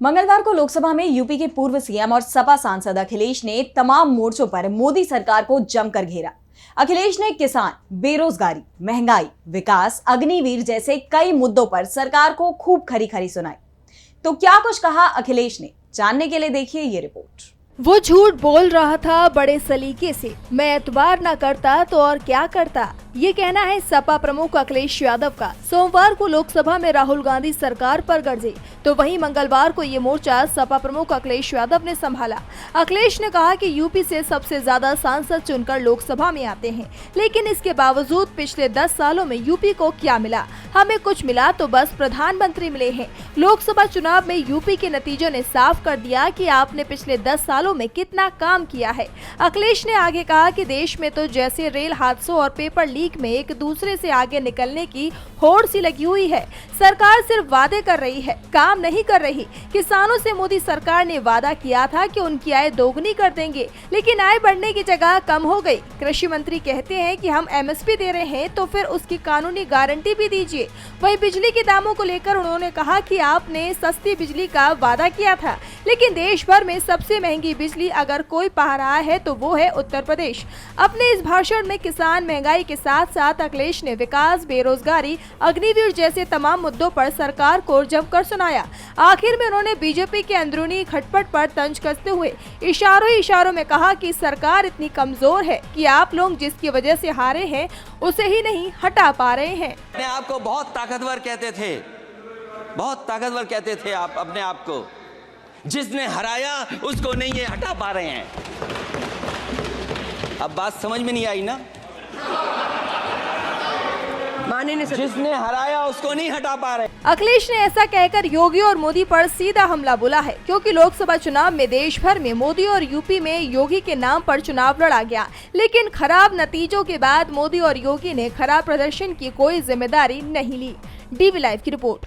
मंगलवार को लोकसभा में यूपी के पूर्व सीएम और सपा सांसद अखिलेश ने तमाम मोर्चों पर मोदी सरकार को जमकर घेरा। अखिलेश ने किसान, बेरोजगारी, महंगाई, विकास, अग्निवीर जैसे कई मुद्दों पर सरकार को खूब खरी खरी सुनाई। तो क्या कुछ कहा अखिलेश ने, जानने के लिए देखिए ये रिपोर्ट। वो झूठ बोल रहा था बड़े सलीके से, मैं एतबार न करता तो और क्या करता, ये कहना है सपा प्रमुख अखिलेश यादव का। सोमवार को लोकसभा में राहुल गांधी सरकार पर गरजे, तो वहीं मंगलवार को ये मोर्चा सपा प्रमुख अखिलेश यादव ने संभाला। अखिलेश ने कहा कि यूपी से सबसे ज्यादा सांसद चुनकर लोकसभा में आते हैं, लेकिन इसके बावजूद पिछले 10 सालों में यूपी को क्या मिला? हमें कुछ मिला तो बस प्रधानमंत्री मिले हैं। लोकसभा चुनाव में यूपी के नतीजों ने साफ कर दिया कि आपने पिछले 10 सालों में कितना काम किया है। अखिलेश ने आगे कहा कि देश में तो जैसे रेल हादसों और पेपर लीक में एक दूसरे से आगे निकलने की होड़ सी लगी हुई है। सरकार सिर्फ वादे कर रही है, काम नहीं कर रही। किसानों से मोदी सरकार ने वादा किया था कि उनकी आय दोगुनी कर देंगे, लेकिन आय बढ़ने की जगह कम हो गई। कृषि मंत्री कहते हैं कि हम एमएसपी दे रहे हैं, तो फिर उसकी कानूनी गारंटी भी दीजिए। वही बिजली के दामों को लेकर उन्होंने कहा कि आपने सस्ती बिजली का वादा किया था, लेकिन देश भर में सबसे महंगी बिजली अगर कोई पा रहा है तो वो है उत्तर प्रदेश। अपने इस भाषण में किसान, महंगाई के साथ साथ अखिलेश ने विकास, बेरोजगारी, अग्निवीर जैसे तमाम मुद्दों पर सरकार को जमकर सुनाया। आखिर में उन्होंने बीजेपी के अंदरूनी खटपट पर तंज कसते हुए इशारों में कहा कि सरकार इतनी कमजोर है कि आप लोग जिसकी वजह से हारे हैं उसे ही नहीं हटा पा रहे हैं। अपने आप को बहुत ताकतवर कहते थे, बहुत ताकतवर कहते थे आप अपने आप को। जिसने हराया उसको नहीं ये हटा पा रहे हैं। अब बात समझ में नहीं आई ना? जिसने हराया उसको नहीं हटा पा रहे। अखिलेश ने ऐसा कहकर योगी और मोदी पर सीधा हमला बोला है, क्योंकि लोकसभा चुनाव में देश भर में मोदी और यूपी में योगी के नाम पर चुनाव लड़ा गया, लेकिन खराब नतीजों के बाद मोदी और योगी ने खराब प्रदर्शन की कोई जिम्मेदारी नहीं ली। डीवी लाइव की रिपोर्ट।